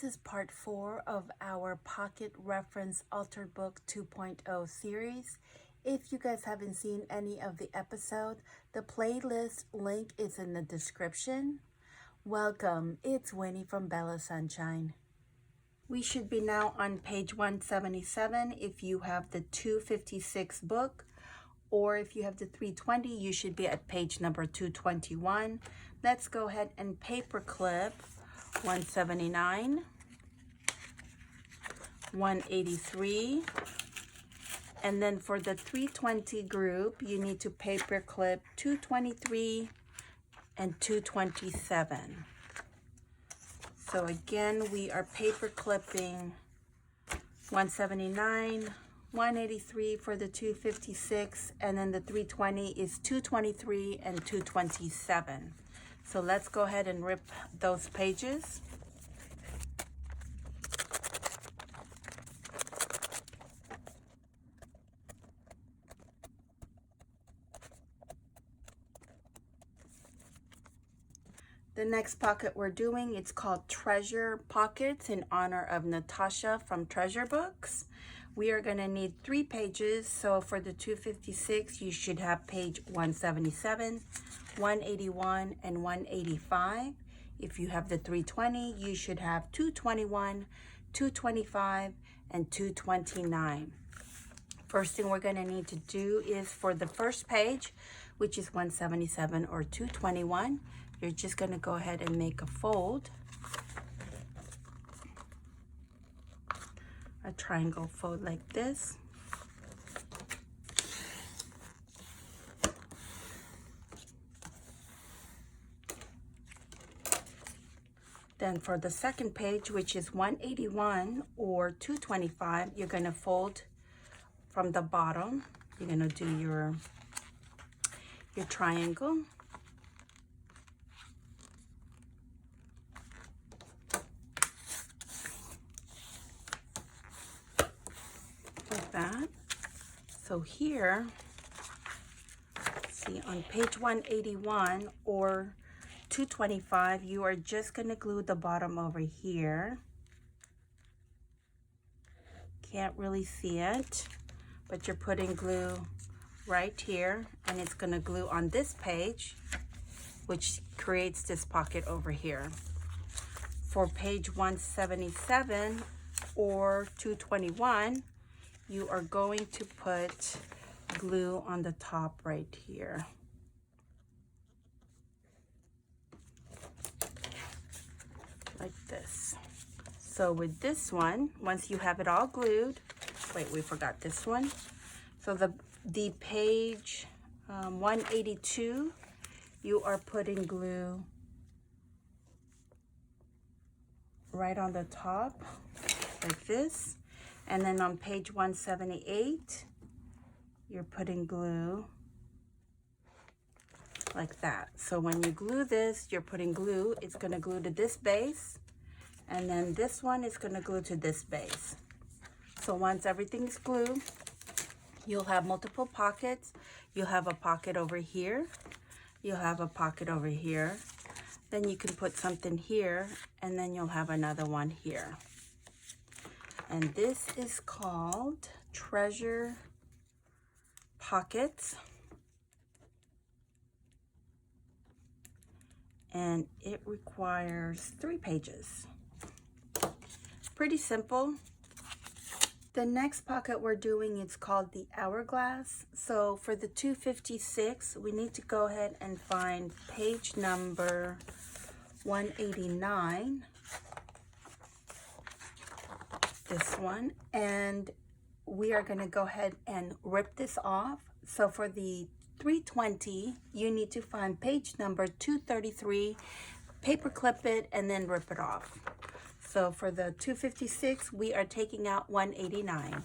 This is part 4 of our Pocket Reference Altered Book 2.0 series. If you guys haven't seen any of the episode, the playlist link is in the description. Welcome, it's Winnie from BellaSunshyn. We should be now on page 177 if you have the 256 book, or if you have the 320, you should be at page number 221. Let's go ahead and paperclip 179, 183, and then for the 320 group, you need to paperclip 223 and 227. So again, we are paper clipping 179, 183 for the 256, and then the 320 is 223 and 227. So let's go ahead and rip those pages. The next pocket we're doing, it's called Treasure Pockets in honor of Natasha from Treasure Books. We are going to need 3 pages. So for the 256, you should have page 177, 181, and 185. If you have the 320, you should have 221, 225, and 229. First thing we're going to need to do is for the first page, which is 177 or 221, you're just going to go ahead and make a fold, a triangle fold like this. Then for the second page, which is 181 or 225, you're going to fold from the bottom. You're going to do your triangle. Like that. So here, see on page 181 or 225, you are just going to glue the bottom over here. Can't really see it, but you're putting glue right here, and it's going to glue on this page, which creates this pocket over here. For page 177 or 221, you are going to put glue on the top right here. Like this. So with this one, once you have it all glued, wait, we forgot this one. So the page 182, you are putting glue right on the top, like this. And then on page 178, you're putting glue like that. So when you glue this, you're putting glue, it's going to glue to this base, and then this one is going to glue to this base. So once everything's glued, you'll have multiple pockets. You'll have a pocket over here, you'll have a pocket over here, then you can put something here, and then you'll have another one here. And this is called Treasure Pockets. And it requires 3 pages. Pretty simple. The next pocket we're doing is called the Hourglass. So for the 256, we need to go ahead and find page number 189. This one. And we are going to go ahead and rip this off. So for the 320, you need to find page number 233, paper clip it, and then rip it off. So for the 256, we are taking out 189.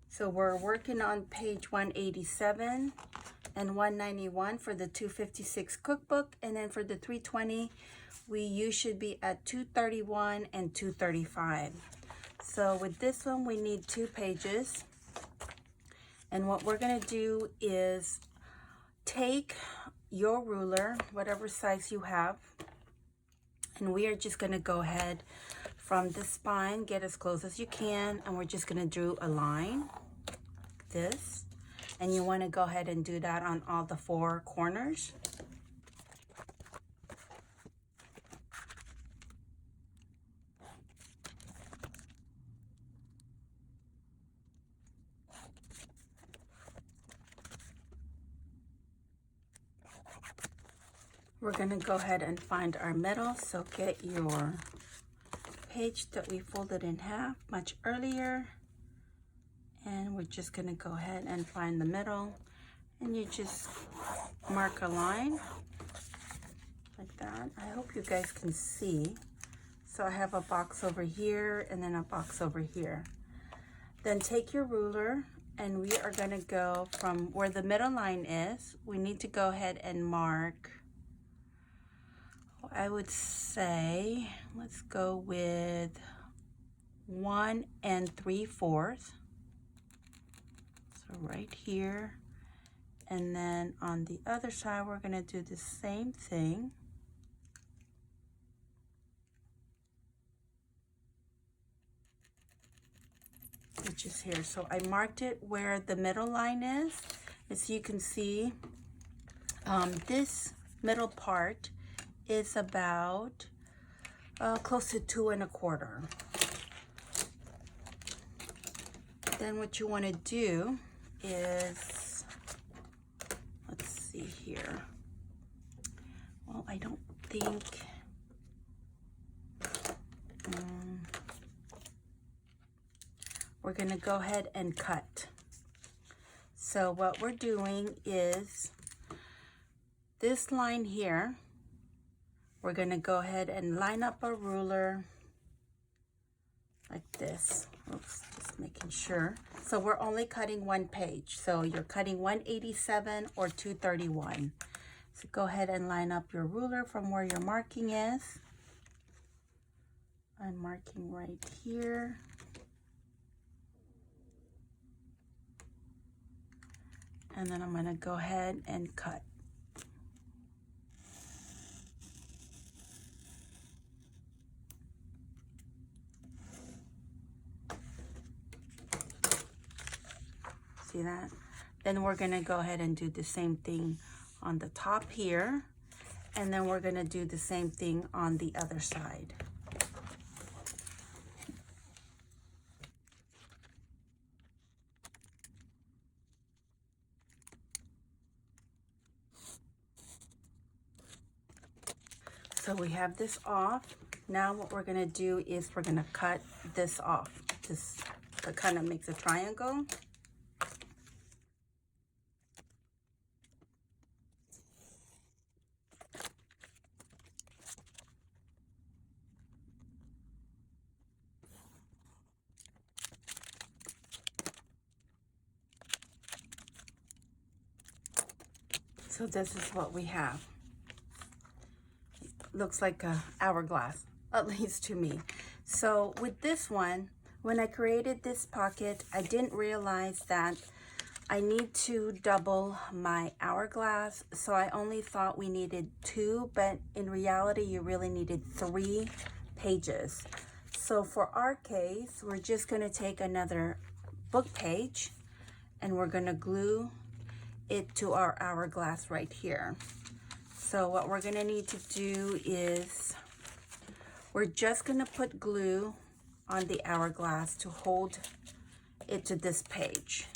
So we're working on page 187 and 191 for the 256 cookbook, and then for the 320, you should be at 231 and 235. So with this one, we need 2 pages. And what we're going to do is take your ruler, whatever size you have, and we are just going to go ahead from the spine, get as close as you can, and we're just going to do a line like this. And you want to go ahead and do that on all the 4 corners. We're going to go ahead and find our middle, so get your page that we folded in half much earlier, and we're just going to go ahead and find the middle, and you just mark a line like that. I hope you guys can see. So I have a box over here and then a box over here. Then take your ruler, and we are going to go from where the middle line is. We need to go ahead and mark, I would say, let's go with 1 3/4. So right here. And then on the other side, we're going to do the same thing. Which is here. So I marked it where the middle line is. As you can see, this middle part is about close to 2 1/4. Then what you want to do is, let's see here. Well, I don't think, we're going to go ahead and cut. So what we're doing is this line here, we're going to go ahead and line up a ruler like this. Oops, just making sure. So we're only cutting 1 page. So you're cutting 187 or 231. So go ahead and line up your ruler from where your marking is. I'm marking right here. And then I'm going to go ahead and cut. See that? Then we're going to go ahead and do the same thing on the top here. And then we're going to do the same thing on the other side. So we have this off. Now what we're going to do is we're going to cut this off. This kind of makes a triangle. So this is what we have. Looks like a hourglass, at least to me. So with this one, when I created this pocket, I didn't realize that I need to double my hourglass. So I only thought we needed 2, but in reality, you really needed 3 pages. So for our case, we're just gonna take another book page and we're gonna glue it to our hourglass right here. So what we're gonna need to do is we're just gonna put glue on the hourglass to hold it to this page.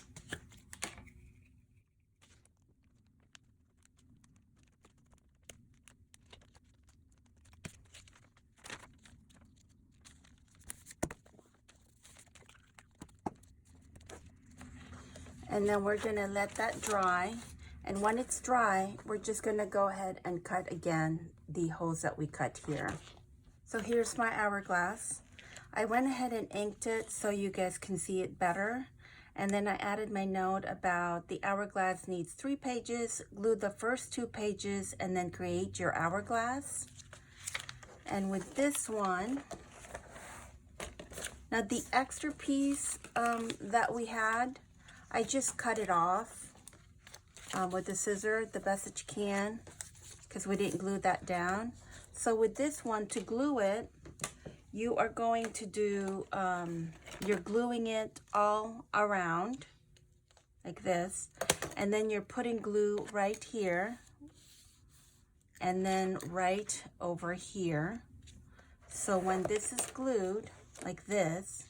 And then we're gonna let that dry. And when it's dry, we're just gonna go ahead and cut again the holes that we cut here. So here's my hourglass. I went ahead and inked it so you guys can see it better. And then I added my note about the hourglass needs 3 pages, glue the first 2 pages, and then create your hourglass. And with this one, now the extra piece that we had, I just cut it off. with the scissor the best that you can, because we didn't glue that down. So with this one, to glue it, you are going to do, you're gluing it all around like this, and then you're putting glue right here and then right over here. So when this is glued like this,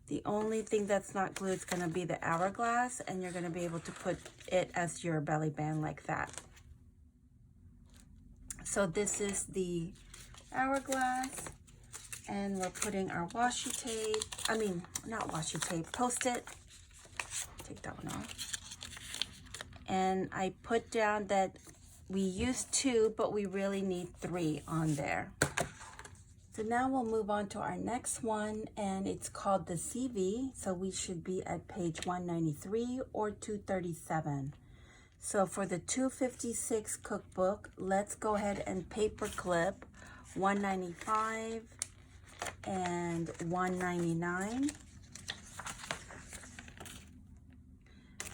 the only thing that's not glued is going to be the hourglass, and you're going to be able to put it as your belly band like that. So this is the hourglass, and we're putting our washi tape, not washi tape, Post-it. Take that one off. And I put down that we used 2, but we really need 3 on there. So now we'll move on to our next one, and it's called the CV. So we should be at page 193 or 237. So for the 256 cookbook, let's go ahead and paper clip 195 and 199.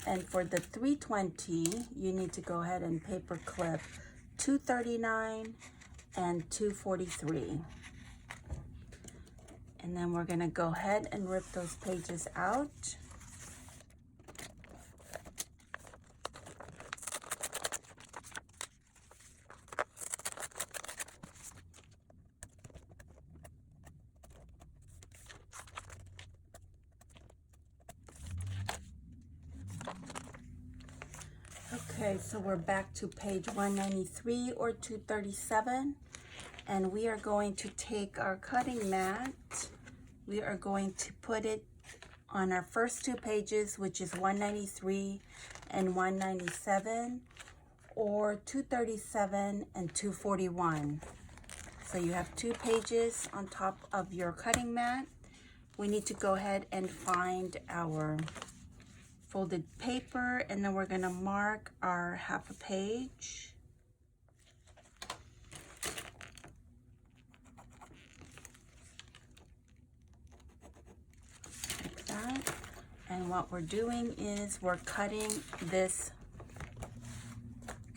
And for the 320, you need to go ahead and paper clip 239 and 243. And then we're going to go ahead and rip those pages out. Okay, so we're back to page 193 or 237, and we are going to take our cutting mat. We are going to put it on our first 2 pages, which is 193 and 197, or 237 and 241. So you have 2 pages on top of your cutting mat. We need to go ahead and find our folded paper, and then we're going to mark our half a page. Like that. And what we're doing is we're cutting this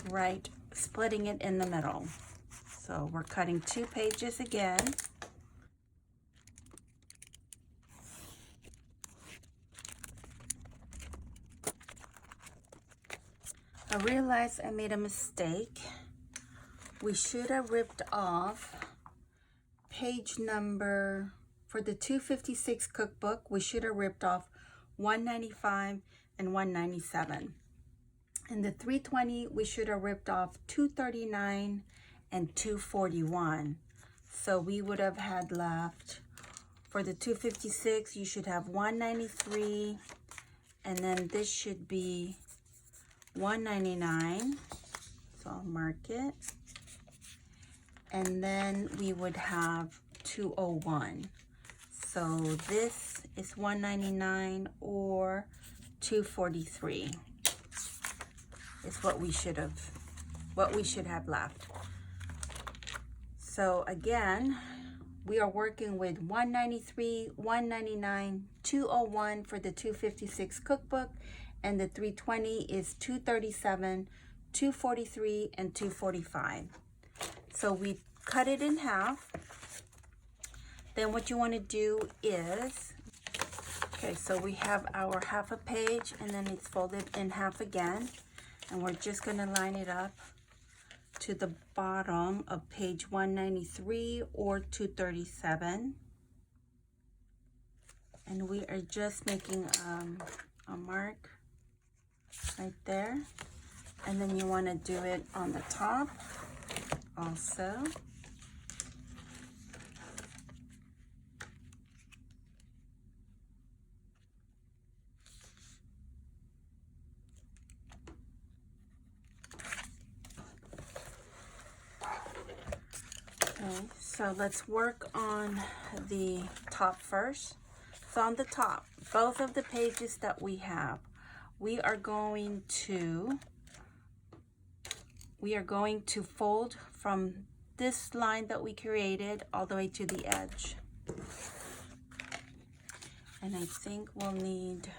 right, splitting it in the middle. So we're cutting 2 pages again. I realized I made a mistake. We should have ripped off page number, for the 256 cookbook, we should have ripped off 195 and 197. In the 320, we should have ripped off 239 and 241. So we would have had left, for the 256, you should have 193, and then this should be 199, so I'll mark it, and then we would have 201. So this is 199 or 243 is what we should have left. So again, we are working with 193, 199, 201 for the 256 cookbook, and the 320 is 237, 243, and 245. So we cut it in half. Then what you want to do is, okay, so we have our half a page, and then it's folded in half again, and we're just going to line it up to the bottom of page 193 or 237. And we are just making a mark right there, and then you want to do it on the top also. Okay, so let's work on the top first. So on the top, both of the pages that we have, we are going to fold from this line that we created all the way to the edge. And I think we'll need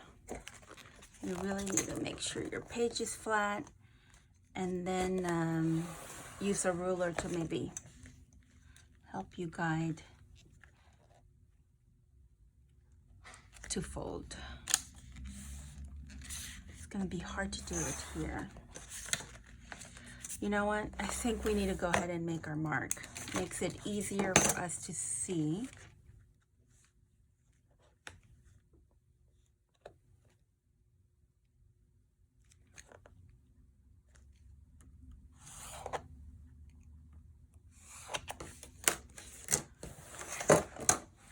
You really need to make sure your page is flat, and then use a ruler to maybe help you guide to fold. It's gonna be hard to do it here. You know what? I think we need to go ahead and make our mark. Makes it easier for us to see.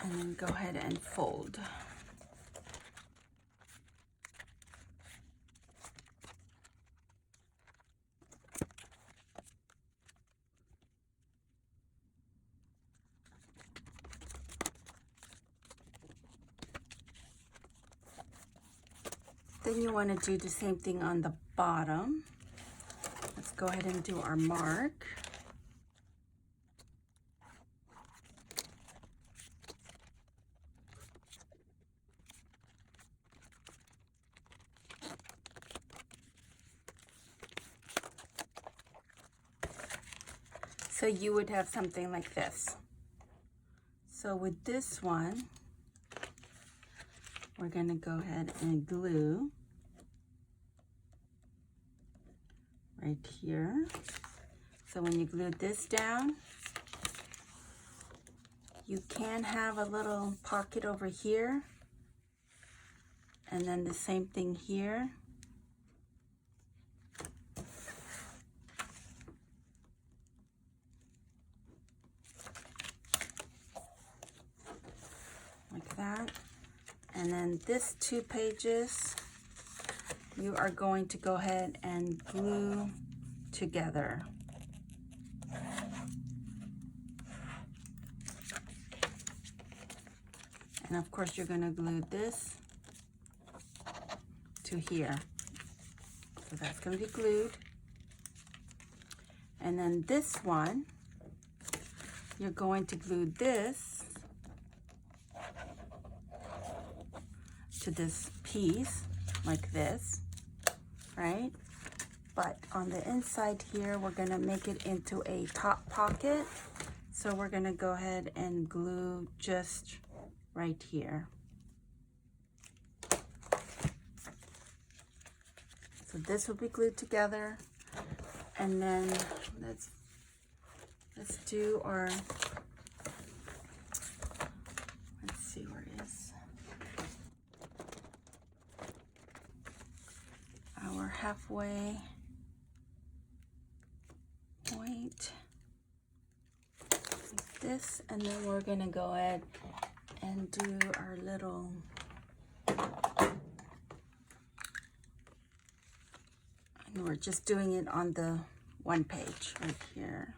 And then go ahead and fold. Then you want to do the same thing on the bottom. Let's go ahead and do our mark. So you would have something like this. So with this one, we're going to go ahead and glue right here. So when you glue this down, you can have a little pocket over here, and then the same thing here. Like that. And then this 2 pages, you are going to go ahead and glue together. And of course, you're going to glue this to here. So that's going to be glued. And then this one, you're going to glue this to this piece like this, right? But on the inside here, we're going to make it into a top pocket. So we're going to go ahead and glue just right here. So this will be glued together, and then let's do our, let's see, where is our halfway point like this, and then we're gonna go ahead and do our little and we're just doing it on the one page right here.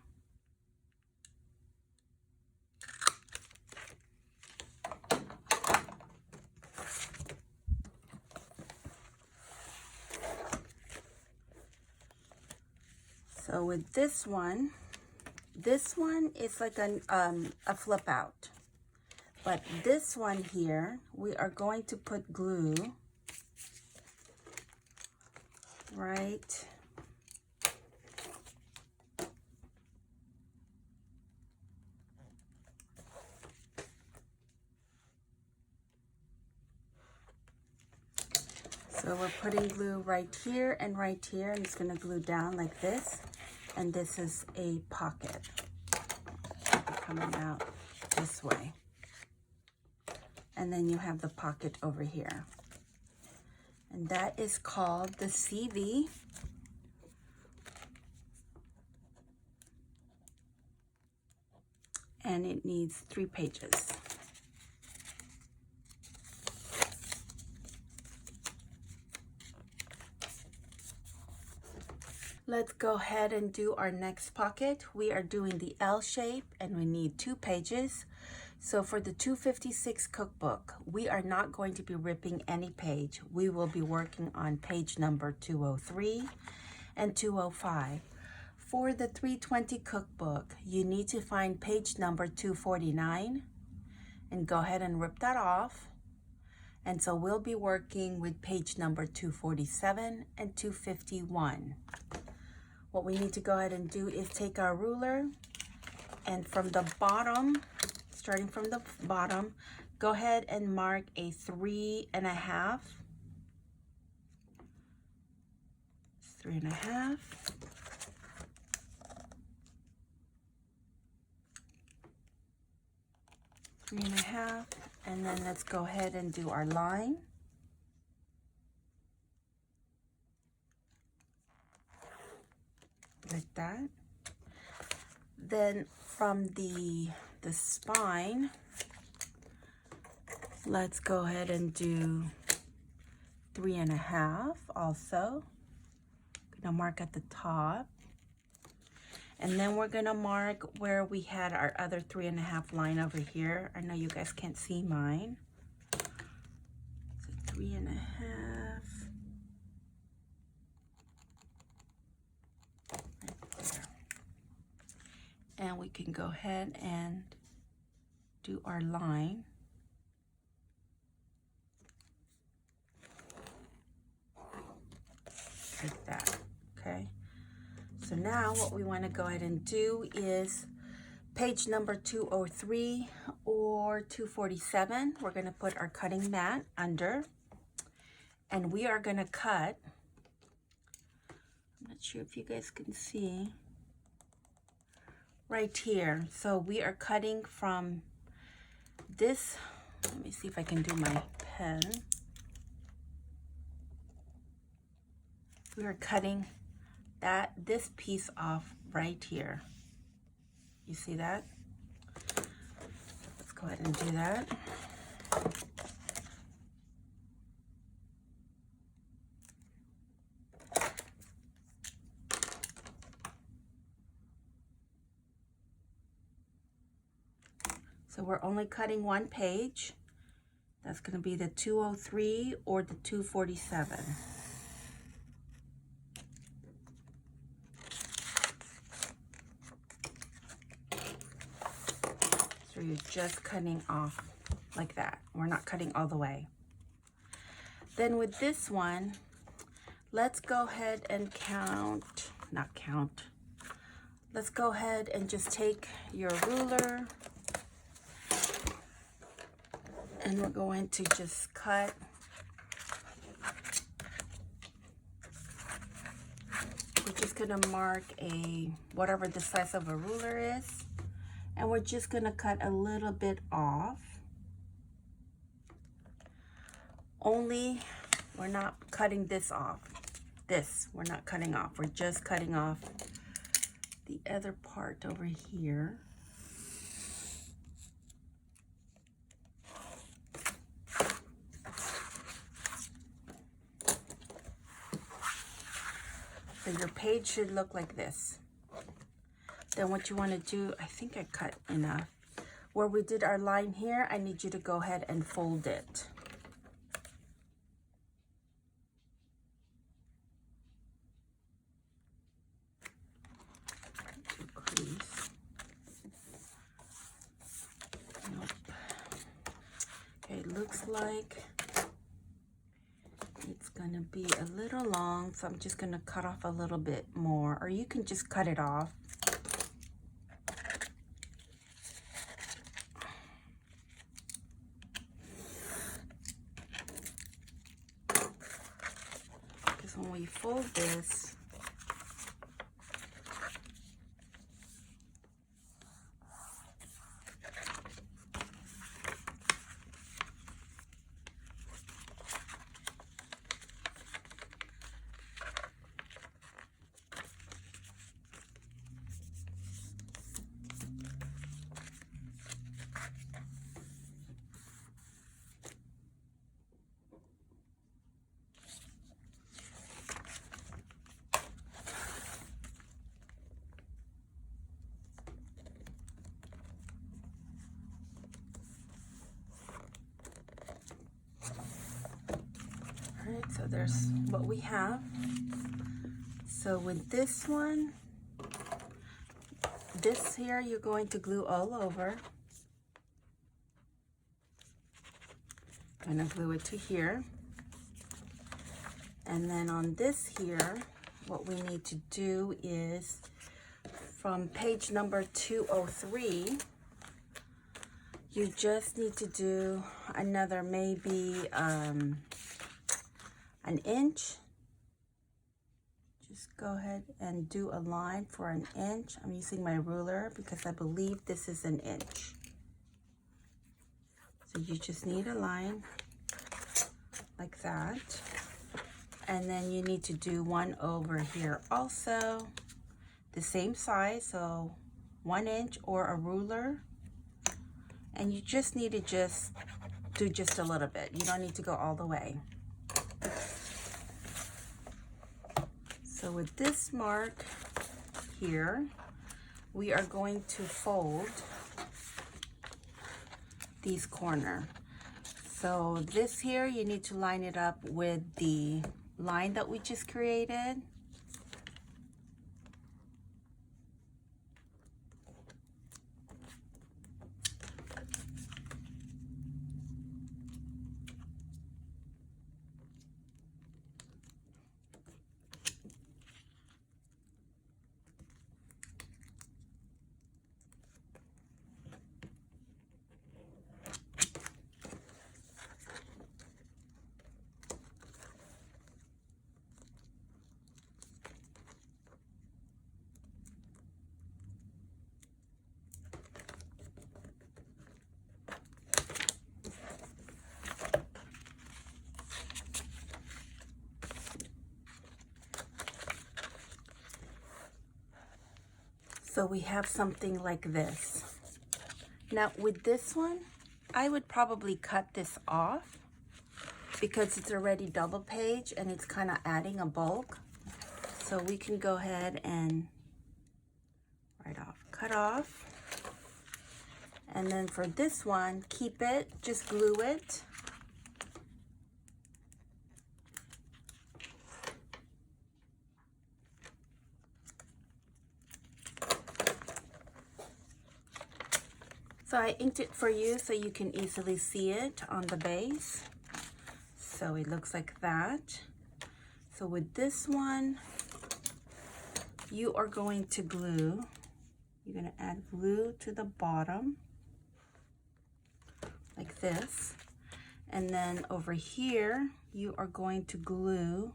So with this one is like a flip out. But this one here, we are going to put glue right so we're putting glue right here, and it's going to glue down like this, and this is a pocket coming out this way. And then you have the pocket over here. And that is called the CV. And it needs 3 pages. Let's go ahead and do our next pocket. We are doing the L shape, and we need 2 pages. So for the 256 cookbook, we are not going to be ripping any page. We will be working on page number 203 and 205. For the 320 cookbook, you need to find page number 249 and go ahead and rip that off. And so we'll be working with page number 247 and 251. What we need to go ahead and do is take our ruler and from the bottom, starting from the bottom, go ahead and mark a 3.5. 3.5. Three and a half, and then let's go ahead and do our line. Like that. Then from the spine, let's go ahead and do 3.5 also. Gonna mark at the top. And then we're gonna mark where we had our other 3.5 line over here. I know you guys can't see mine. So 3.5. Right there. And we can go ahead and do our line. Like that, okay? So now what we want to go ahead and do is page number 203 or 247. We're going to put our cutting mat under, and we are going to cut. I'm not sure if you guys can see right here. So we are cutting from this. Let me see if I can do my pen. We are cutting this piece off right here. You see that? Let's go ahead and do that. So we're only cutting one page. That's going to be the 203 or the 247. So you're just cutting off like that. We're not cutting all the way. Then with this one, let's go ahead and let's go ahead and just take your ruler and we're going to just cut. We're just gonna mark whatever the size of a ruler is. And we're just gonna cut a little bit off. Only, we're not cutting this off. This, we're not cutting off. We're just cutting off the other part over here. So your page should look like this. Then what you want to do, I think I cut enough. Where we did our line here, I need you to go ahead and fold it. Crease. Nope. Okay, it looks like it's gonna be a little long, so I'm just gonna cut off a little bit more, or you can just cut it off. Because when we fold this, so there's what we have. So with this one, this here you're going to glue all over. Gonna glue it to here. And then on this here, what we need to do is from page number 203, you just need to do another maybe an inch. Just go ahead and do a line for an inch. I'm using my ruler because I believe this is an inch. So you just need a line like that. And then you need to do one over here also, the same size, so 1 inch or a ruler. And you just need to just do just a little bit. You don't need to go all the way. So with this mark here, we are going to fold these corners. So this here, you need to line it up with the line that we just created. So we have something like this. Now with this one, I would probably cut this off because it's already double page and it's kind of adding a bulk. So we can go ahead and cut off. And then for this one, keep it, just glue it. So I inked it for you so you can easily see it on the base. So it looks like that. So with this one, you are going to glue. You're going to add glue to the bottom like this. And then over here, you are going to glue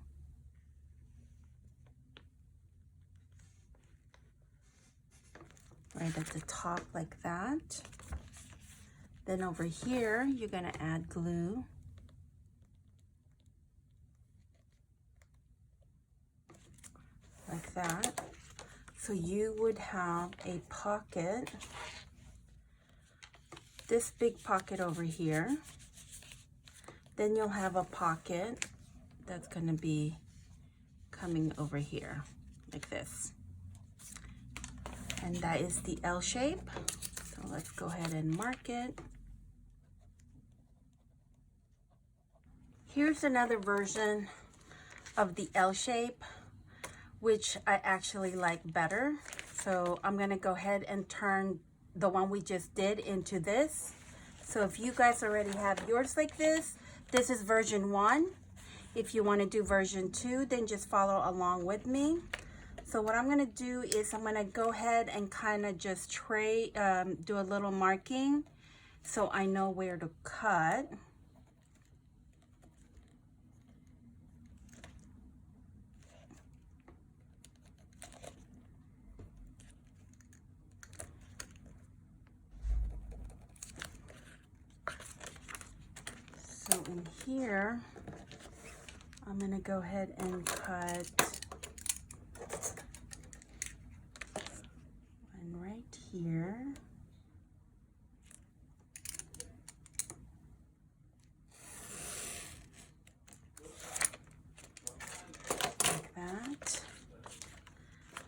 right at the top like that. Then over here, you're gonna add glue. Like that. So you would have a pocket, this big pocket over here. Then you'll have a pocket that's gonna be coming over here, like this. And that is the L shape. So let's go ahead and mark it. Here's another version of the L shape, which I actually like better. So I'm gonna go ahead and turn the one we just did into this. So if you guys already have yours like this is version 1. If you wanna do version 2, then just follow along with me. So what I'm gonna do is I'm gonna go ahead and kind of just do a little marking so I know where to cut. So in here, I'm gonna go ahead and cut one right here. Like that.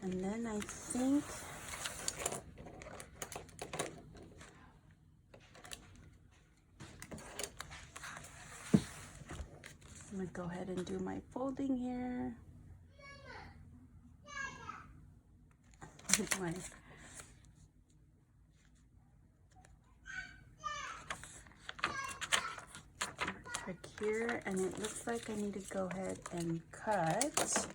And then I think I'm gonna go ahead and do my folding here. prick here, and it looks like I need to go ahead and cut.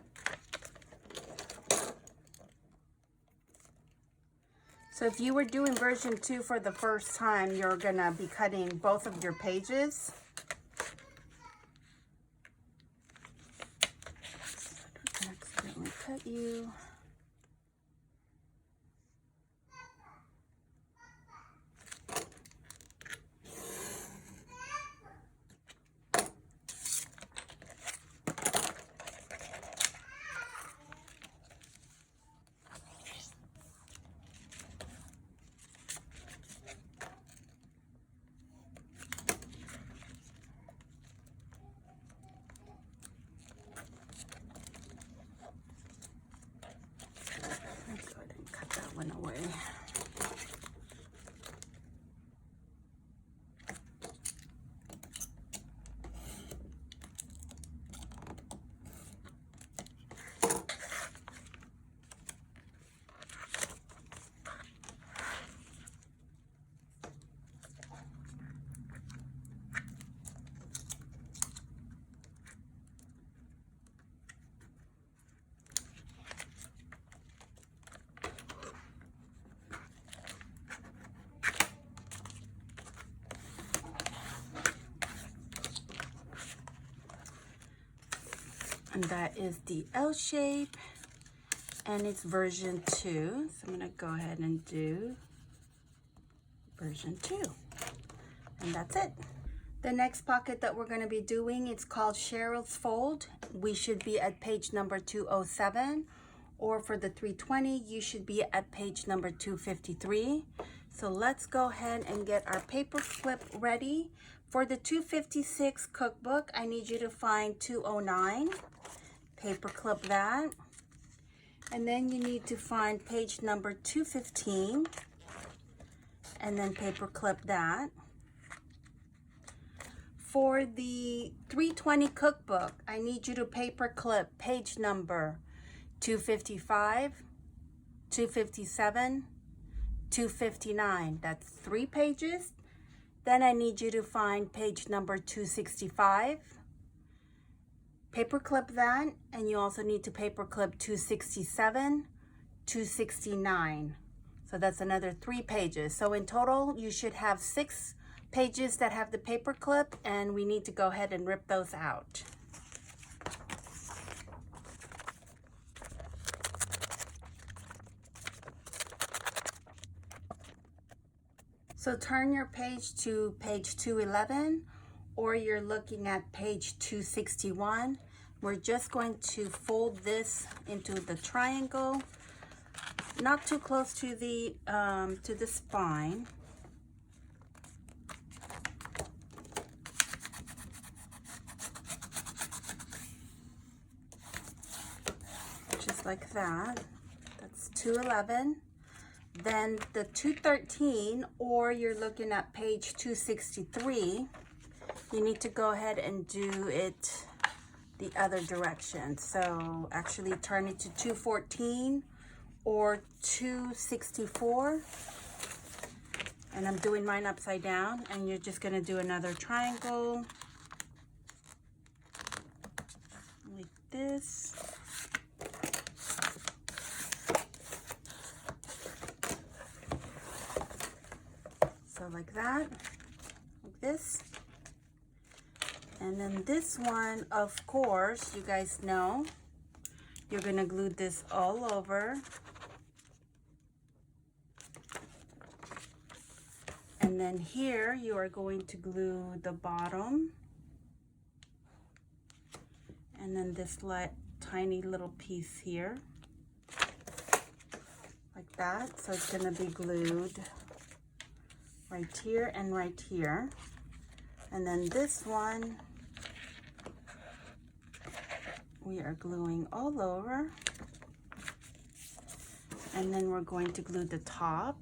So if you were doing version 2 for the first time, you're gonna be cutting both of your pages. So I don't accidentally cut you. Went away. And that is the L shape, and it's version 2. So I'm gonna go ahead and do version 2. And that's it. The next pocket that we're gonna be doing, it's called Sheryl's Fold. We should be at page number 207, or for the 320, you should be at page number 253. So let's go ahead and get our paper clip ready. For the 256 cookbook, I need you to find 209. Paper clip that, and then you need to find page number 215, and then paper clip that. For the 320 cookbook, I need you to paper clip page number 255, 257, 259. That's 3 pages. Then I need you to find page number 265. Paper clip that, and you also need to paper clip 267, 269. So that's another 3 pages. So in total, you should have 6 pages that have the paper clip, and we need to go ahead and rip those out. So turn your page to page 211, or you're looking at page 261. We're just going to fold this into the triangle, not too close to the spine. Just like that. That's 211. Then the 213, or you're looking at page 263, you need to go ahead and do it the other direction. So actually turn it to 214 or 264. And I'm doing mine upside down, and you're just gonna do another triangle like this. So like that, like this. And then this one, of course, you guys know, you're gonna glue this all over. And then here, you are going to glue the bottom. And then this tiny little piece here, like that. So it's gonna be glued right here and right here. And then this one, we are gluing all over. And then we're going to glue the top.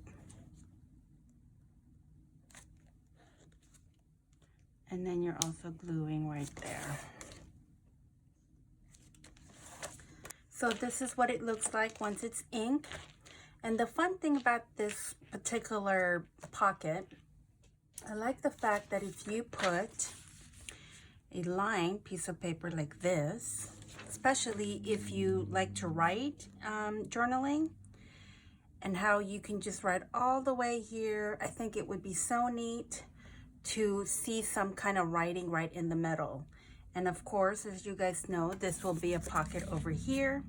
And then you're also gluing right there. So this is what it looks like once it's inked. And the fun thing about this particular pocket, I like the fact that if you put a lined piece of paper like this, especially if you like to write journaling, and how you can just write all the way here. I think it would be so neat to see some kind of writing right in the middle. And of course, as you guys know, this will be a pocket over here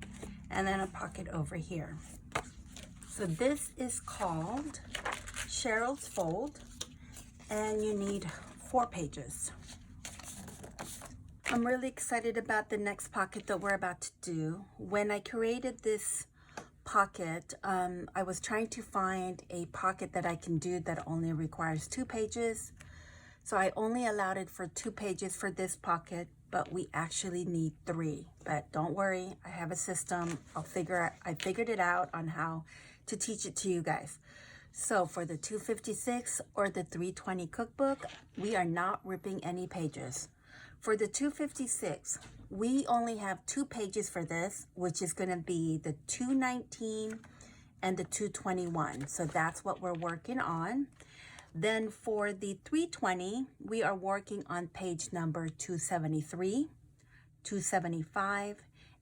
and then a pocket over here. So this is called Sheryl's Fold, and you need 4 pages. I'm really excited about the next pocket that we're about to do. When I created this pocket, I was trying to find a pocket that I can do that only requires 2 pages. So I only allowed it for 2 pages for this pocket, but we actually need 3. But don't worry, I have a system. I figured it out on how to teach it to you guys. So for the 256 or the 320 cookbook, we are not ripping any pages. For the 256, we only have 2 pages for this, which is going to be the 219 and the 221. So that's what we're working on. Then for the 320, we are working on page number 273, 275,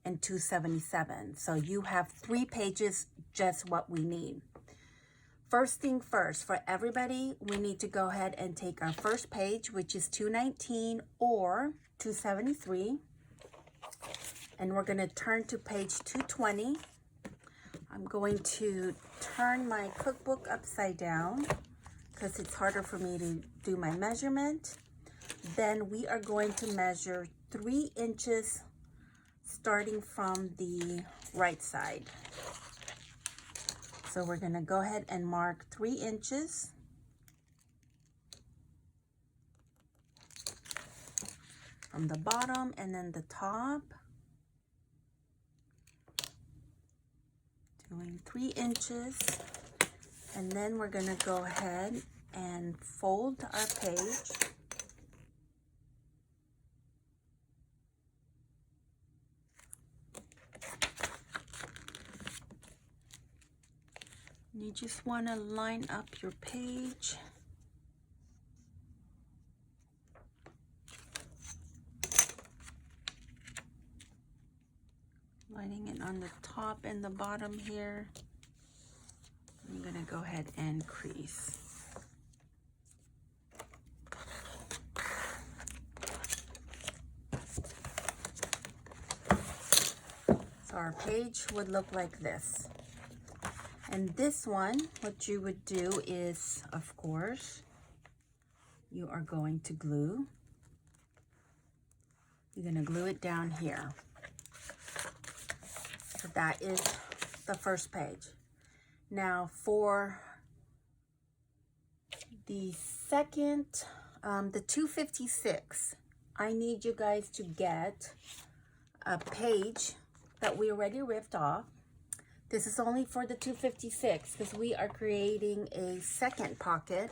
and 277. So you have 3 pages, just what we need. First thing first, for everybody, we need to go ahead and take our first page, which is 219 or 273. And we're going to turn to page 220. I'm going to turn my cookbook upside down because it's harder for me to do my measurement. Then we are going to measure 3 inches starting from the right side. So we're going to go ahead and mark 3 inches. From the bottom and then the top. Doing 3 inches. And then we're going to go ahead and fold our page. You just want to line up your page. Lining it on the top and the bottom here. I'm going to go ahead and crease. So our page would look like this. And this one, what you would do is, of course, you are going to glue. You're going to glue it down here. So that is the first page. Now for the second, the 256, I need you guys to get a page that we already ripped off. This is only for the 256 because we are creating a second pocket.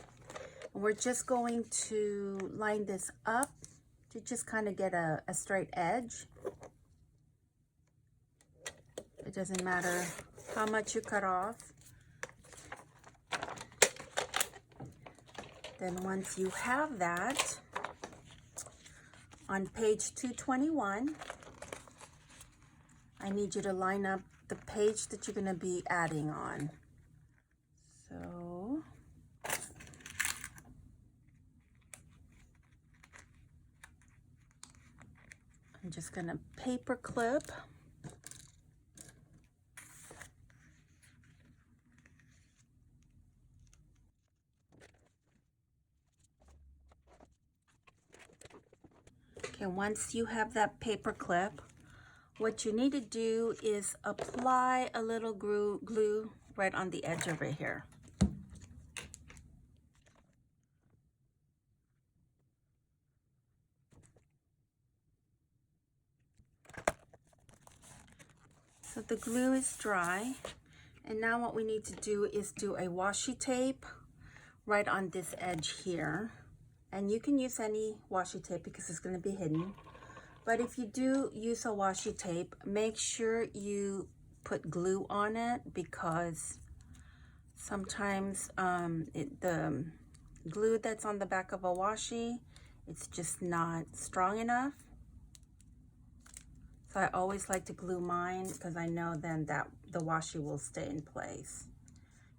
We're just going to line this up to just kind of get a straight edge. It doesn't matter how much you cut off. Then once you have that, on page 221, I need you to line up the page that you're going to be adding on. So I'm just going to paper clip. Okay, once you have that paper clip, what you need to do is apply a little glue right on the edge over here. So the glue is dry, and now what we need to do is do a washi tape right on this edge here. And you can use any washi tape because it's going to be hidden. But if you do use a washi tape, make sure you put glue on it, because sometimes the glue that's on the back of a washi It's just not strong enough. So I always like to glue mine because I know then that the washi will stay in place.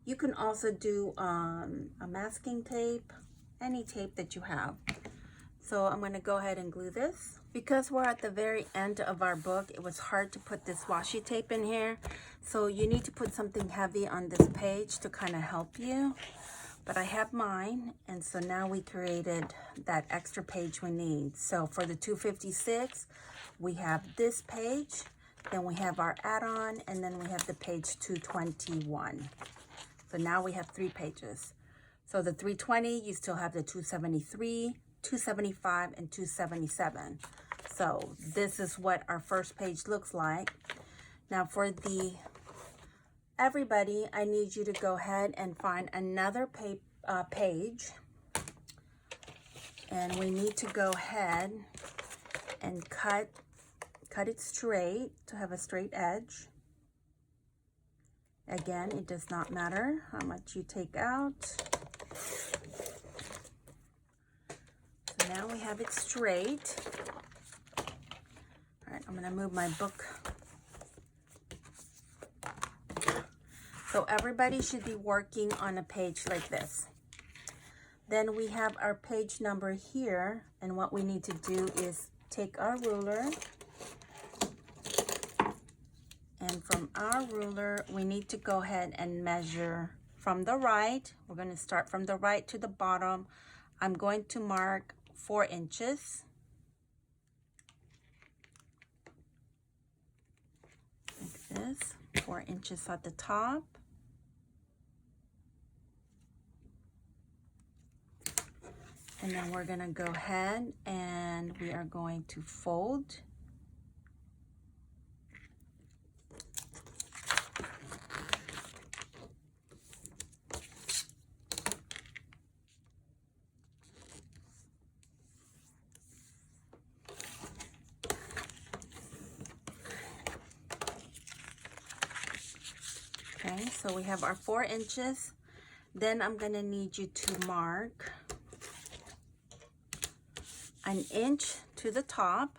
You can also do a masking tape, any tape that you have. So I'm going to go ahead and glue this. Because we're at the very end of our book, it was hard to put this washi tape in here. So you need to put something heavy on this page to kind of help you. But I have mine, and so now we created that extra page we need. So for the 256, we have this page, then we have our add-on, and then we have the page 221. So now we have 3 pages. So the 320, you still have the 273, 275, and 277. So this is what our first page looks like. Now for the everybody, I need you to go ahead and find another page, and we need to go ahead and cut it straight to have a straight edge. Again, it does not matter how much you take out. So now we have it straight. All right, I'm going to move my book. So everybody should be working on a page like this. Then we have our page number here, and what we need to do is take our ruler, and from our ruler we need to go ahead and measure from the right. We're going to start from the right to the bottom. I'm going to mark 4 inches. Like this, 4 inches at the top. And then we're gonna go ahead and we are going to fold. Okay, so we have our 4 inches. Then I'm gonna need you to mark 1 inch to the top.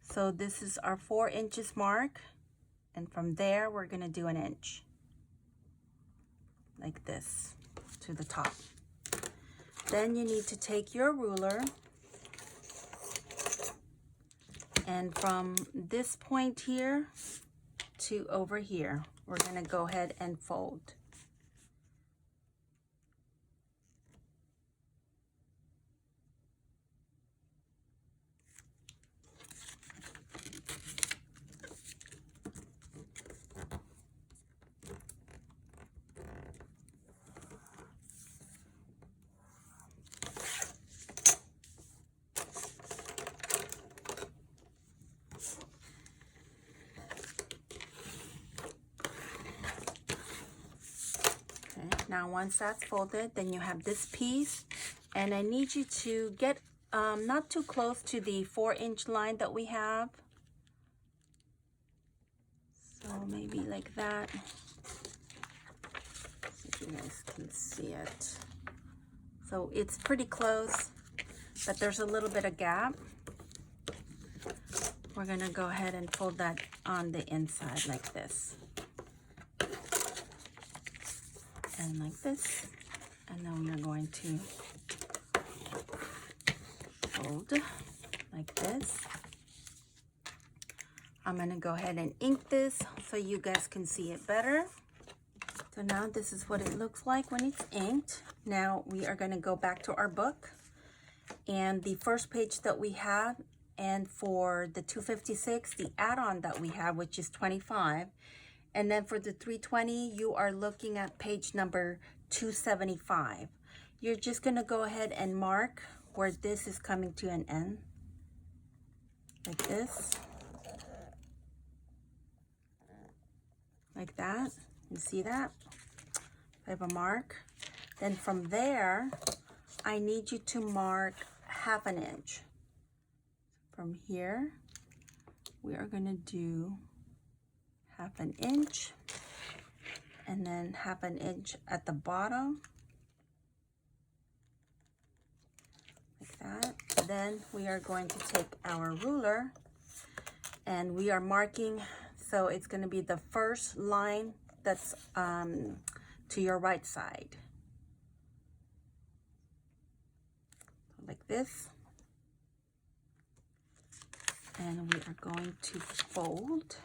So this is our 4 inches mark, and from there we're going to do 1 inch like this to the top. Then you need to take your ruler, and from this point here to over here we're going to go ahead and fold. Now once that's folded, then you have this piece, and I need you to get not too close to the 4-inch line that we have. So maybe like that. See if you guys can see it. So it's pretty close, but there's a little bit of gap. We're gonna go ahead and fold that on the inside like this. And like this, and then we're going to fold like this. I'm going to go ahead and ink this so you guys can see it better. So now this is what it looks like when it's inked. Now we are going to go back to our book, and the first page that we have, and for the 256, the add-on that we have, which is 25. And then for the 320, you are looking at page number 275. You're just gonna go ahead and mark where this is coming to an end, like this, like that. You see that? I have a mark. Then from there, I need you to mark 1/2 inch. From here, we are gonna do 1/2 inch, and then 1/2 inch at the bottom, then we are going to take our ruler and we are marking, so it's going to be the first line that's to your right side. Like this. And we are going to fold.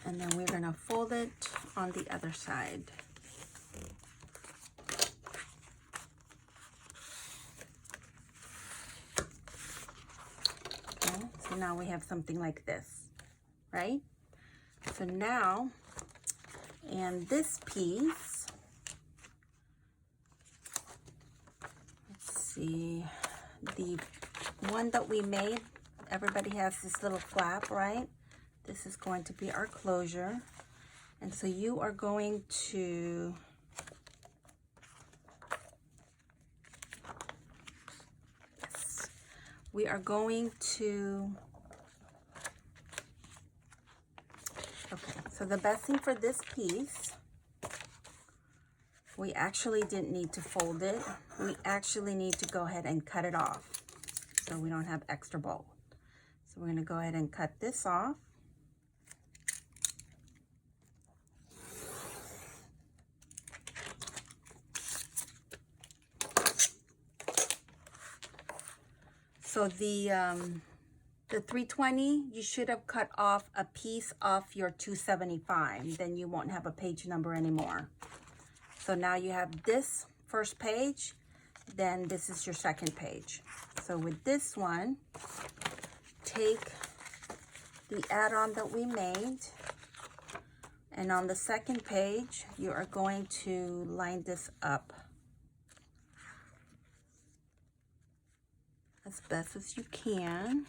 And then we're going to fold it on the other side. Okay, so now we have something like this, right? So now, and this piece, let's see, the one that we made, everybody has this little flap, right? This is going to be our closure. And so you are going to we are going to, okay, so the best thing for this piece, we actually didn't need to fold it. We actually need to go ahead and cut it off so we don't have extra bulk. So we're going to go ahead and cut this off. So the 320, you should have cut off a piece off your 275. Then you won't have a page number anymore. So now you have this first page, then this is your second page. So with this one, take the add-on that we made, and on the second page, you are going to line this up as best as you can.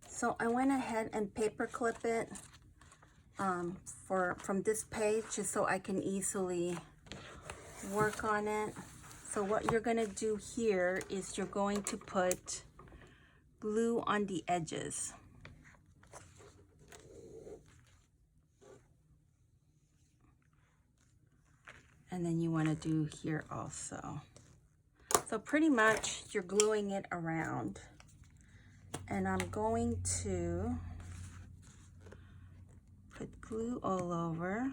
So I went ahead and paper clip it from this page just so I can easily work on it. So what you're gonna do here is you're going to put glue on the edges. And then you want to do here also. So pretty much you're gluing it around. And I'm going to put glue all over.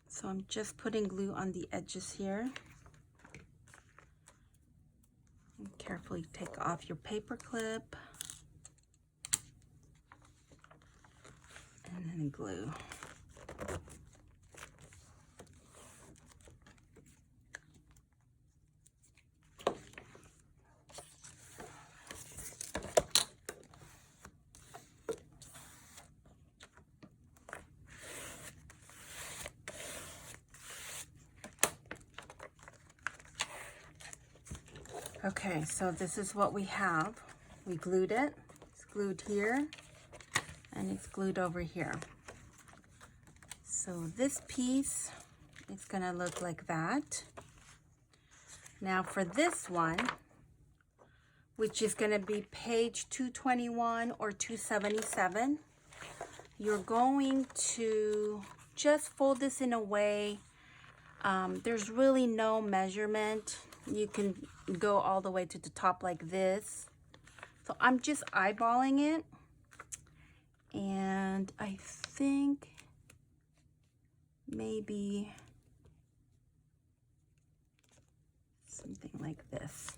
So I'm just putting glue on the edges here. And carefully take off your paper clip. And then glue. Okay, so this is what we have. We glued it. It's glued here. And it's glued over here. So this piece is gonna look like that. Now for this one, which is gonna be page 221 or 277, you're going to just fold this in a way, there's really no measurement. You can go all the way to the top like this. So I'm just eyeballing it. And I think maybe something like this.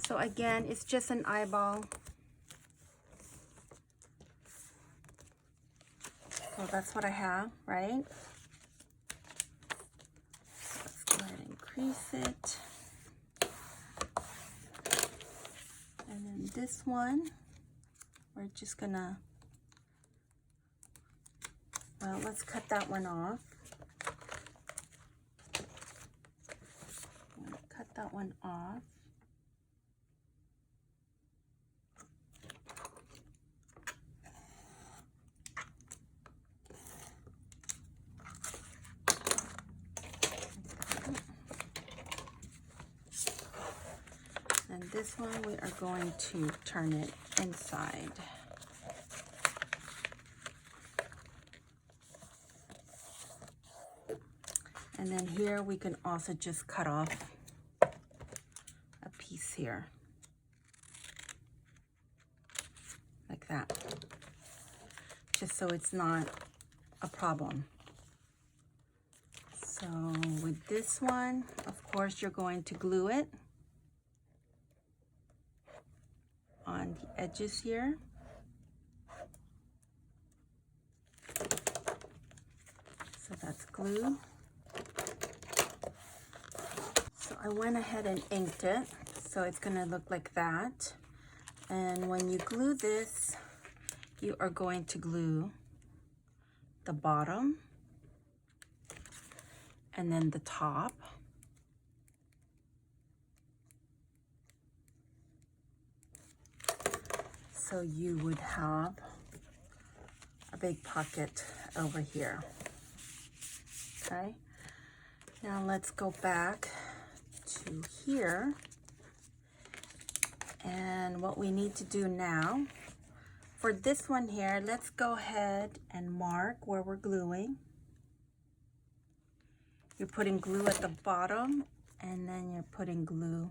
So again, it's just an eyeball. So that's what I have, right? Let's go ahead and crease it. And then this one, we're just gonna, well, let's cut that one off. I'm gonna cut that one off. this one, we are going to turn it inside. And then here we can also just cut off a piece here, like that, just so it's not a problem. So with this one, of course, you're going to glue it on the edges here. So that's glued. So I went ahead and inked it, so it's gonna look like that. And when you glue this, you are going to glue the bottom and then the top. So you would have a big pocket over here. Okay, now let's go back to here. And what we need to do now, for this one here, let's go ahead and mark where we're gluing. You're putting glue at the bottom, and then you're putting glue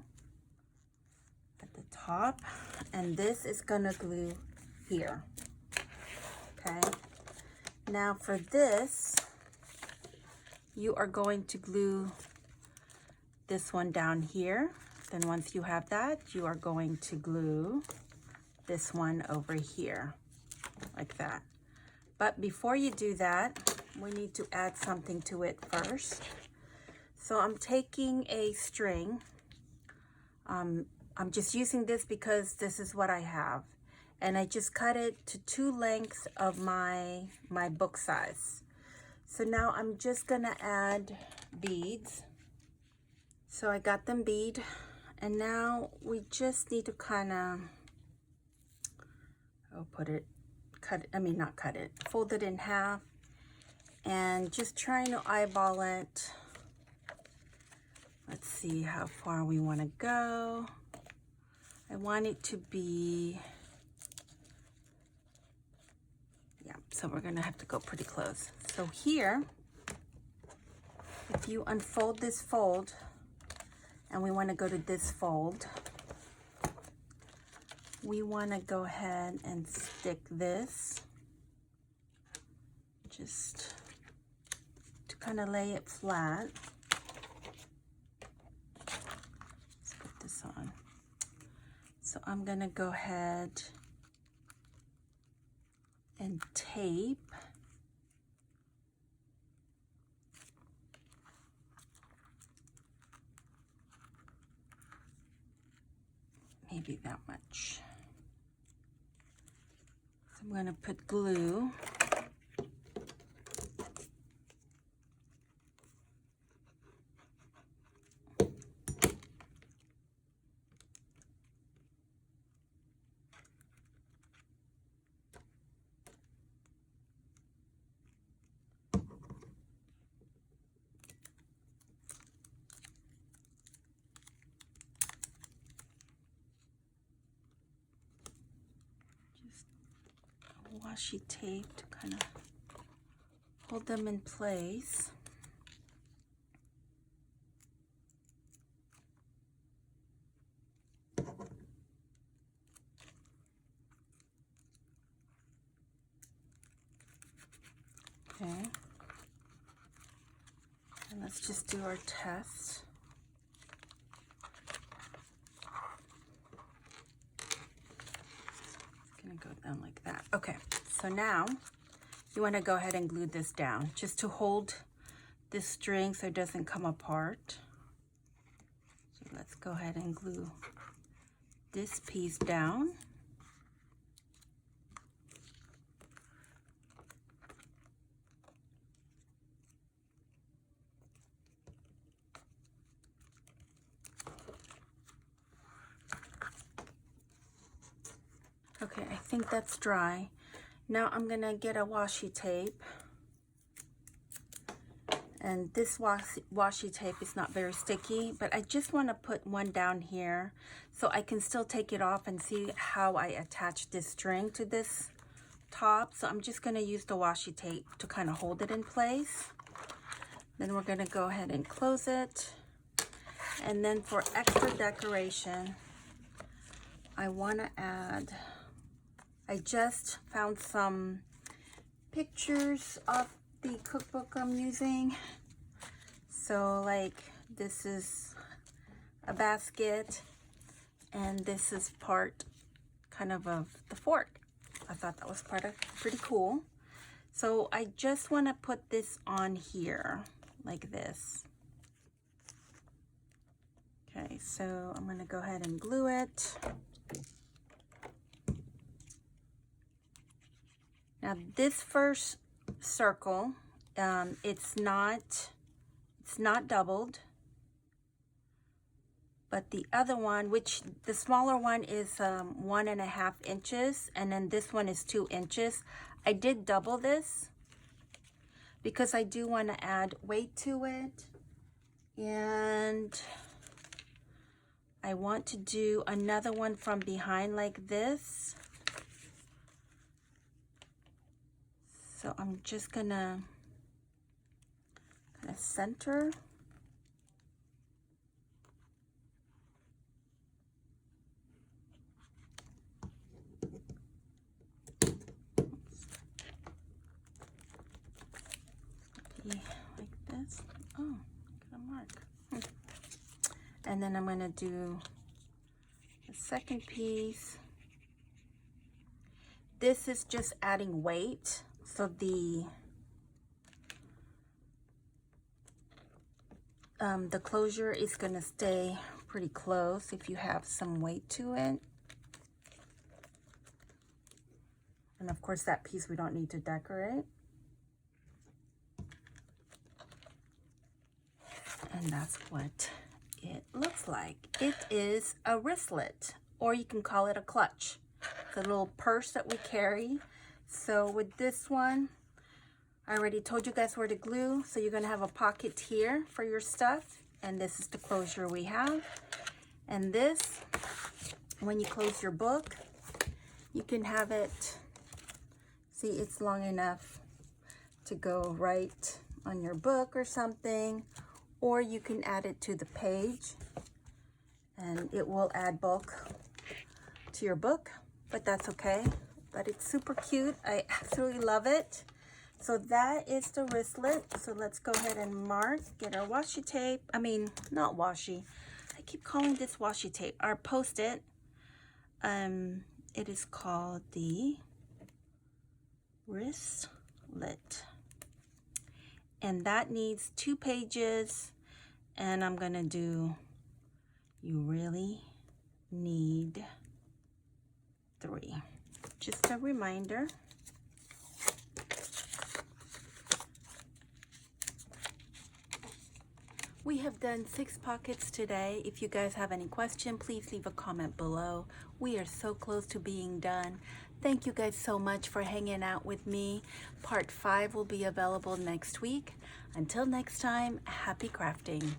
at the top, and this is gonna glue here. Okay, now for this, you are going to glue this one down here. Then once you have that, you are going to glue this one over here, like that. But before you do that, we need to add something to it first. So I'm taking a string. I'm just using this because this is what I have. And I just cut it to 2 lengths of my book size. So now I'm just gonna add beads. So I got them bead, and now we just need to kind of, fold it in half, and just trying to eyeball it. Let's see how far we want to go. I want it to be, yeah, so we're gonna have to go pretty close. So here, if you unfold this fold, and we want to go to this fold, we want to go ahead and stick this, just to kind of lay it flat. Let's put this on. So I'm going to go ahead and tape maybe that much. So I'm going to put glue. Washi tape to kind of hold them in place. Okay, and let's just do our test. Go down like that. Okay, so now you want to go ahead and glue this down just to hold this string so it doesn't come apart. So let's go ahead and glue this piece down. Okay, I think that's dry. Now I'm gonna get a washi tape, And this washi tape is not very sticky, but I just want to put one down here so I can still take it off and see how I attach this string to this top. So I'm just going to use the washi tape to kind of hold it in place. Then we're going to go ahead and close it. And then for extra decoration, I want to add, I just found some pictures of the cookbook I'm using. So like this is a basket and this is part kind of the fork. I thought that was pretty cool. So I just want to put this on here like this. Okay, so I'm going to go ahead and glue it. Now this first circle, it's not doubled, but the other one, which the smaller one is 1.5 inches, and then this one is 2 inches. I did double this because I do want to add weight to it, and I want to do another one from behind like this. So I'm just gonna kind of center. Like this. Oh, got a mark. And then I'm gonna do the second piece. This is just adding weight. So the closure is going to stay pretty close if you have some weight to it. And of course that piece we don't need to decorate. And that's what it looks like. It is a wristlet, or you can call it a clutch. It's a little purse that we carry. So with this one, I already told you guys where to glue. So you're going to have a pocket here for your stuff. And this is the closure we have. And this, when you close your book, you can have it, see, it's long enough to go right on your book or something. Or you can add it to the page and it will add bulk to your book, but that's okay. But it's super cute. I absolutely love it. So that is the wristlet. So let's go ahead and mark, get our washi tape. I mean, not washi. I keep calling this washi tape. Our Post-it. It is called the wristlet. And that needs 2 pages. And I'm gonna do, you really need 3. Just a reminder. We have done 6 pockets today. If you guys have any question, please leave a comment below. We are so close to being done. Thank you guys so much for hanging out with me. Part 5 will be available next week. Until next time, happy crafting.